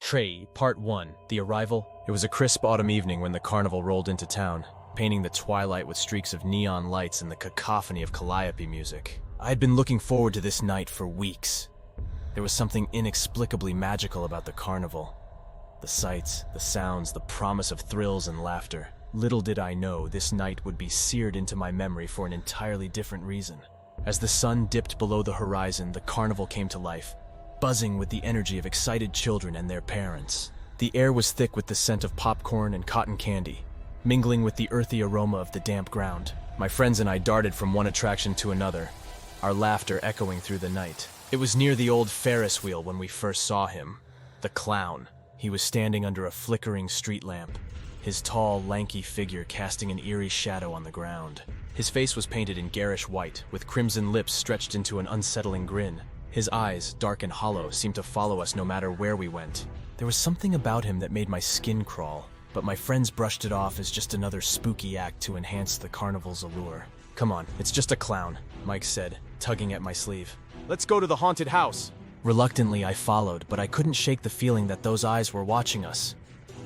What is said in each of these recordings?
Trey, Part 1, The Arrival. It was a crisp autumn evening when the carnival rolled into town, painting the twilight with streaks of neon lights and the cacophony of calliope music. I had been looking forward to this night for weeks. There was something inexplicably magical about the carnival. The sights, the sounds, the promise of thrills and laughter. Little did I know this night would be seared into my memory for an entirely different reason. As the sun dipped below the horizon, the carnival came to life, buzzing with the energy of excited children and their parents. The air was thick with the scent of popcorn and cotton candy, mingling with the earthy aroma of the damp ground. My friends and I darted from one attraction to another, our laughter echoing through the night. It was near the old Ferris wheel when we first saw him, the clown. He was standing under a flickering street lamp, his tall, lanky figure casting an eerie shadow on the ground. His face was painted in garish white, with crimson lips stretched into an unsettling grin. His eyes, dark and hollow, seemed to follow us no matter where we went. There was something about him that made my skin crawl, but my friends brushed it off as just another spooky act to enhance the carnival's allure. "Come on, it's just a clown," Mike said, tugging at my sleeve. "Let's go to the haunted house." Reluctantly, I followed, but I couldn't shake the feeling that those eyes were watching us.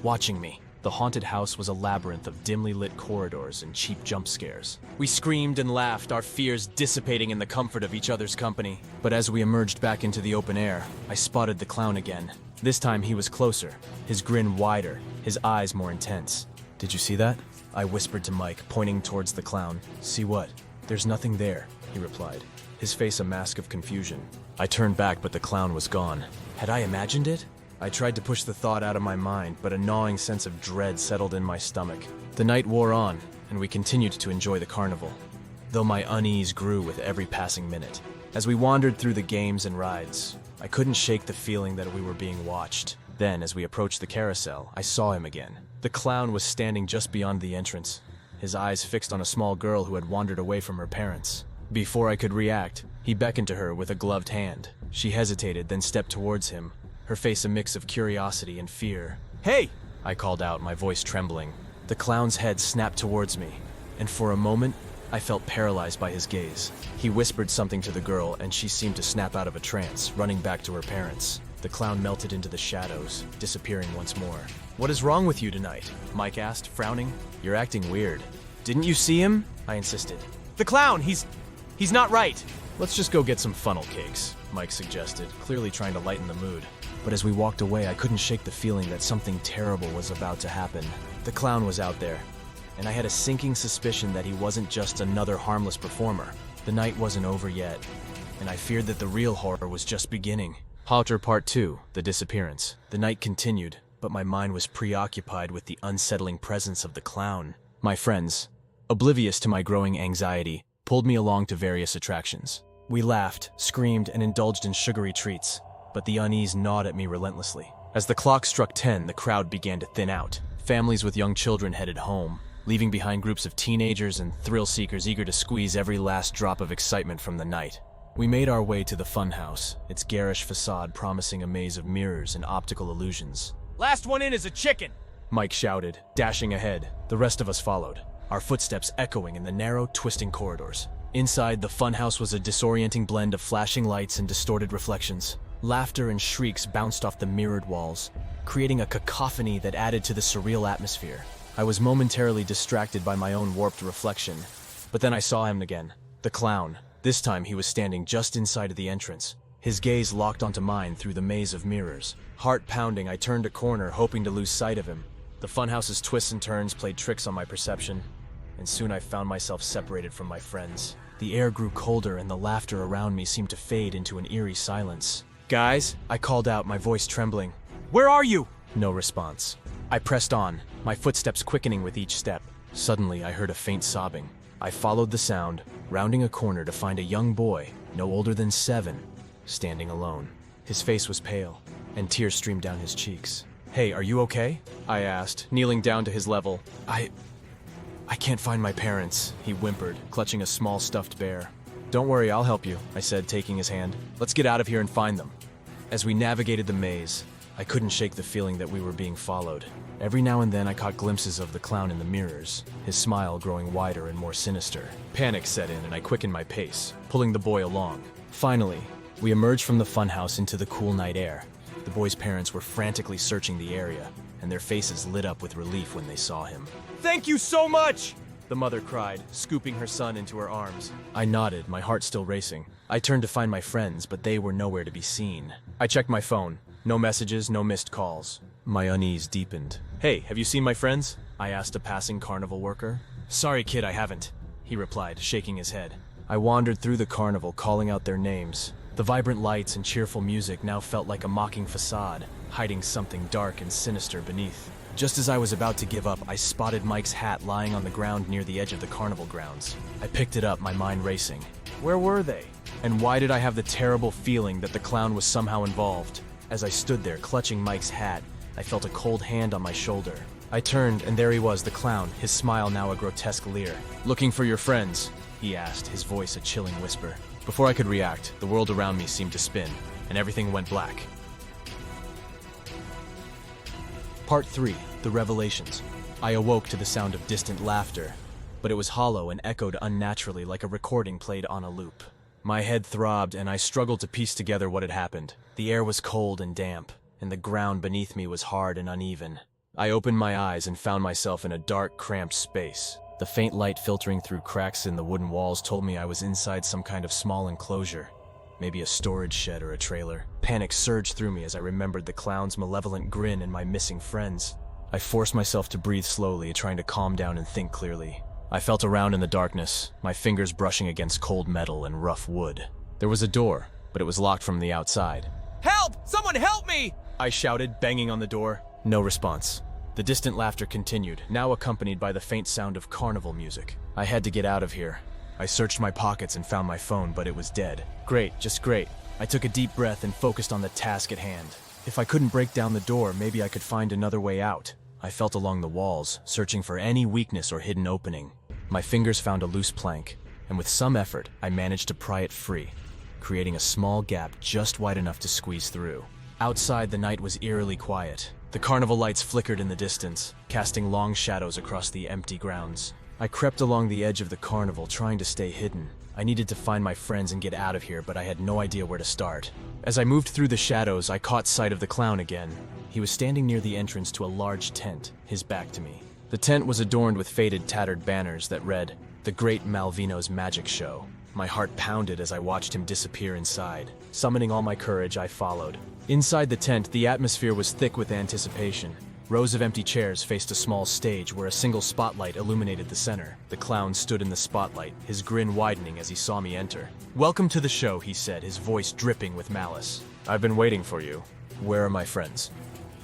Watching me. The haunted house was a labyrinth of dimly lit corridors and cheap jump scares. We screamed and laughed, our fears dissipating in the comfort of each other's company. But as we emerged back into the open air, I spotted the clown again. This time he was closer, his grin wider, his eyes more intense. "Did you see that?" I whispered to Mike, pointing towards the clown. "See what?" "There's nothing there," he replied, his face a mask of confusion. I turned back, but the clown was gone. Had I imagined it? I tried to push the thought out of my mind, but a gnawing sense of dread settled in my stomach. The night wore on, and we continued to enjoy the carnival, though my unease grew with every passing minute. As we wandered through the games and rides, I couldn't shake the feeling that we were being watched. Then, as we approached the carousel, I saw him again. The clown was standing just beyond the entrance, his eyes fixed on a small girl who had wandered away from her parents. Before I could react, he beckoned to her with a gloved hand. She hesitated, then stepped towards him, her face a mix of curiosity and fear. "Hey!" I called out, my voice trembling. The clown's head snapped towards me, and for a moment, I felt paralyzed by his gaze. He whispered something to the girl, and she seemed to snap out of a trance, running back to her parents. The clown melted into the shadows, disappearing once more. "What is wrong with you tonight?" Mike asked, frowning. "You're acting weird." "Didn't you see him?" I insisted. "The clown, he's not right." "Let's just go get some funnel cakes," Mike suggested, clearly trying to lighten the mood. But as we walked away, I couldn't shake the feeling that something terrible was about to happen. The clown was out there, and I had a sinking suspicion that he wasn't just another harmless performer. The night wasn't over yet, and I feared that the real horror was just beginning. Halter Part 2, The Disappearance. The night continued, but my mind was preoccupied with the unsettling presence of the clown. My friends, oblivious to my growing anxiety, pulled me along to various attractions. We laughed, screamed, and indulged in sugary treats, but the unease gnawed at me relentlessly. As the clock struck 10, the crowd began to thin out. Families with young children headed home, leaving behind groups of teenagers and thrill-seekers eager to squeeze every last drop of excitement from the night. We made our way to the funhouse, its garish facade promising a maze of mirrors and optical illusions. "Last one in is a chicken!" Mike shouted, dashing ahead. The rest of us followed, our footsteps echoing in the narrow, twisting corridors. Inside, the funhouse was a disorienting blend of flashing lights and distorted reflections. Laughter and shrieks bounced off the mirrored walls, creating a cacophony that added to the surreal atmosphere. I was momentarily distracted by my own warped reflection, but then I saw him again. The clown. This time he was standing just inside of the entrance, his gaze locked onto mine through the maze of mirrors. Heart pounding, I turned a corner, hoping to lose sight of him. The funhouse's twists and turns played tricks on my perception, and soon I found myself separated from my friends. The air grew colder, and the laughter around me seemed to fade into an eerie silence. "Guys," I called out, my voice trembling. "Where are you?" No response. I pressed on, my footsteps quickening with each step. Suddenly, I heard a faint sobbing. I followed the sound, rounding a corner to find a young boy, no older than 7, standing alone. His face was pale, and tears streamed down his cheeks. "Hey, are you okay?" I asked, kneeling down to his level. I can't find my parents," he whimpered, clutching a small stuffed bear. "Don't worry, I'll help you," I said, taking his hand. "Let's get out of here and find them." As we navigated the maze, I couldn't shake the feeling that we were being followed. Every now and then I caught glimpses of the clown in the mirrors, his smile growing wider and more sinister. Panic set in and I quickened my pace, pulling the boy along. Finally, we emerged from the funhouse into the cool night air. The boy's parents were frantically searching the area, and their faces lit up with relief when they saw him. "Thank you so much!" the mother cried, scooping her son into her arms. I nodded, my heart still racing. I turned to find my friends, but they were nowhere to be seen. I checked my phone. No messages, no missed calls. My unease deepened. "Hey, have you seen my friends?" I asked a passing carnival worker. "Sorry, kid, I haven't," he replied, shaking his head. I wandered through the carnival, calling out their names. The vibrant lights and cheerful music now felt like a mocking facade, hiding something dark and sinister beneath. Just as I was about to give up, I spotted Mike's hat lying on the ground near the edge of the carnival grounds. I picked it up, my mind racing. Where were they? And why did I have the terrible feeling that the clown was somehow involved? As I stood there, clutching Mike's hat, I felt a cold hand on my shoulder. I turned, and there he was, the clown, his smile now a grotesque leer. "Looking for your friends?" he asked, his voice a chilling whisper. Before I could react, the world around me seemed to spin, and everything went black. Part 3. The Revelations. I awoke to the sound of distant laughter, but it was hollow and echoed unnaturally like a recording played on a loop. My head throbbed, and I struggled to piece together what had happened. The air was cold and damp, and the ground beneath me was hard and uneven. I opened my eyes and found myself in a dark, cramped space. The faint light filtering through cracks in the wooden walls told me I was inside some kind of small enclosure. Maybe a storage shed or a trailer. Panic surged through me as I remembered the clown's malevolent grin and my missing friends. I forced myself to breathe slowly, trying to calm down and think clearly. I felt around in the darkness, my fingers brushing against cold metal and rough wood. There was a door, but it was locked from the outside. "Help! Someone help me!" I shouted, banging on the door. No response. The distant laughter continued, now accompanied by the faint sound of carnival music. I had to get out of here. I searched my pockets and found my phone, but it was dead. Great, just great. I took a deep breath and focused on the task at hand. If I couldn't break down the door, maybe I could find another way out. I felt along the walls, searching for any weakness or hidden opening. My fingers found a loose plank, and with some effort, I managed to pry it free, creating a small gap just wide enough to squeeze through. Outside, the night was eerily quiet. The carnival lights flickered in the distance, casting long shadows across the empty grounds. I crept along the edge of the carnival, trying to stay hidden. I needed to find my friends and get out of here, but I had no idea where to start. As I moved through the shadows, I caught sight of the clown again. He was standing near the entrance to a large tent, his back to me. The tent was adorned with faded, tattered banners that read, "The Great Malvino's Magic Show." My heart pounded as I watched him disappear inside. Summoning all my courage, I followed. Inside the tent, the atmosphere was thick with anticipation. Rows of empty chairs faced a small stage where a single spotlight illuminated the center. The clown stood in the spotlight, his grin widening as he saw me enter. "Welcome to the show," he said, his voice dripping with malice. "I've been waiting for you. Where are my friends?"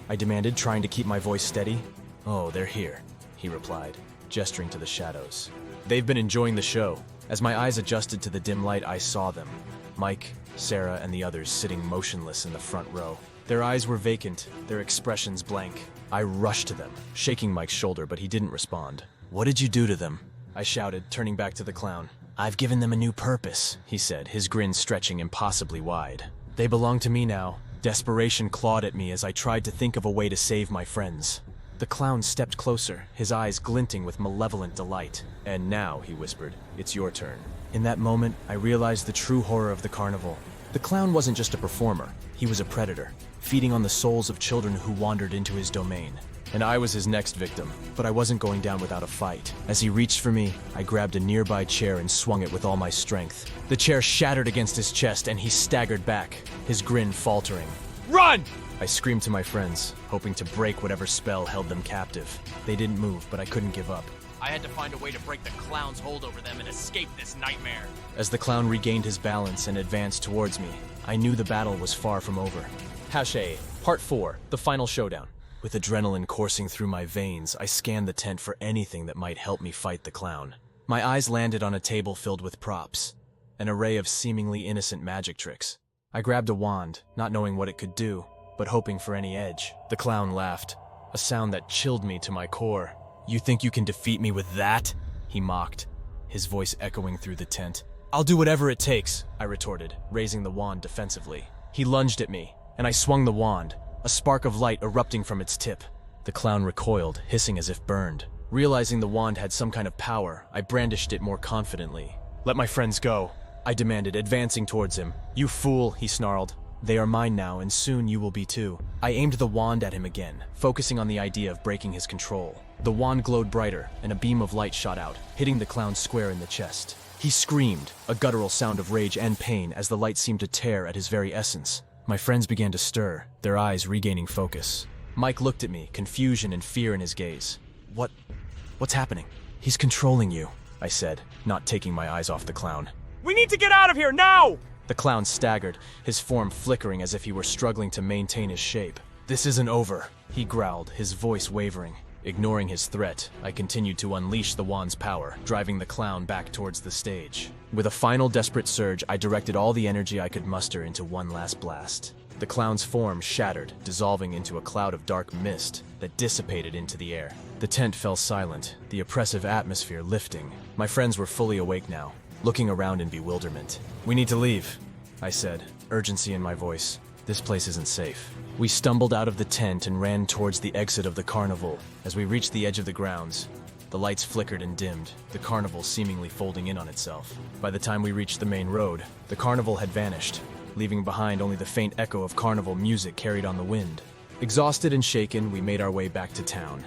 I demanded, trying to keep my voice steady. "Oh, they're here," he replied, gesturing to the shadows. "They've been enjoying the show." As my eyes adjusted to the dim light, I saw them. Mike, Sarah, and the others sitting motionless in the front row. Their eyes were vacant, their expressions blank. I rushed to them, shaking Mike's shoulder, but he didn't respond. "What did you do to them?" I shouted, turning back to the clown. "I've given them a new purpose," he said, his grin stretching impossibly wide. "They belong to me now." Desperation clawed at me as I tried to think of a way to save my friends. The clown stepped closer, his eyes glinting with malevolent delight. "And now," he whispered, "it's your turn." In that moment, I realized the true horror of the carnival. The clown wasn't just a performer, he was a predator, feeding on the souls of children who wandered into his domain. And I was his next victim, but I wasn't going down without a fight. As he reached for me, I grabbed a nearby chair and swung it with all my strength. The chair shattered against his chest and he staggered back, his grin faltering. "Run!" I screamed to my friends, hoping to break whatever spell held them captive. They didn't move, but I couldn't give up. I had to find a way to break the clown's hold over them and escape this nightmare. As the clown regained his balance and advanced towards me, I knew the battle was far from over. Hashay, Part 4, The Final Showdown. With adrenaline coursing through my veins, I scanned the tent for anything that might help me fight the clown. My eyes landed on a table filled with props, an array of seemingly innocent magic tricks. I grabbed a wand, not knowing what it could do, but hoping for any edge. The clown laughed, a sound that chilled me to my core. "You think you can defeat me with that?" he mocked, his voice echoing through the tent. "I'll do whatever it takes," I retorted, raising the wand defensively. He lunged at me, and I swung the wand, a spark of light erupting from its tip. The clown recoiled, hissing as if burned. Realizing the wand had some kind of power, I brandished it more confidently. "Let my friends go," I demanded, advancing towards him. "You fool," he snarled. They are mine now, and soon you will be too. I aimed the wand at him again, focusing on the idea of breaking his control. The wand glowed brighter, and a beam of light shot out, hitting the clown square in the chest. He screamed, a guttural sound of rage and pain as the light seemed to tear at his very essence. My friends began to stir, their eyes regaining focus. Mike looked at me, confusion and fear in his gaze. What's happening? He's controlling you, I said, not taking my eyes off the clown. We need to get out of here, now! The clown staggered, his form flickering as if he were struggling to maintain his shape. This isn't over, he growled, his voice wavering. Ignoring his threat, I continued to unleash the wand's power, driving the clown back towards the stage. With a final desperate surge, I directed all the energy I could muster into one last blast. The clown's form shattered, dissolving into a cloud of dark mist that dissipated into the air. The tent fell silent, the oppressive atmosphere lifting. My friends were fully awake now, looking around in bewilderment. "We need to leave," I said, urgency in my voice. "This place isn't safe." We stumbled out of the tent and ran towards the exit of the carnival. As we reached the edge of the grounds, the lights flickered and dimmed, the carnival seemingly folding in on itself. By the time we reached the main road, the carnival had vanished, leaving behind only the faint echo of carnival music carried on the wind. Exhausted and shaken, we made our way back to town.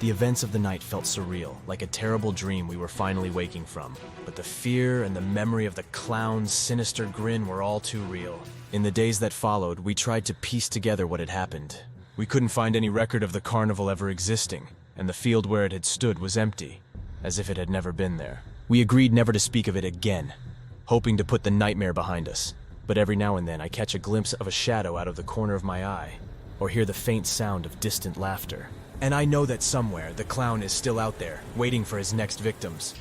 The events of the night felt surreal, like a terrible dream we were finally waking from. But the fear and the memory of the clown's sinister grin were all too real. In the days that followed, we tried to piece together what had happened. We couldn't find any record of the carnival ever existing, and the field where it had stood was empty, as if it had never been there. We agreed never to speak of it again, hoping to put the nightmare behind us. But every now and then I catch a glimpse of a shadow out of the corner of my eye, or hear the faint sound of distant laughter. And I know that somewhere the clown is still out there, waiting for his next victims.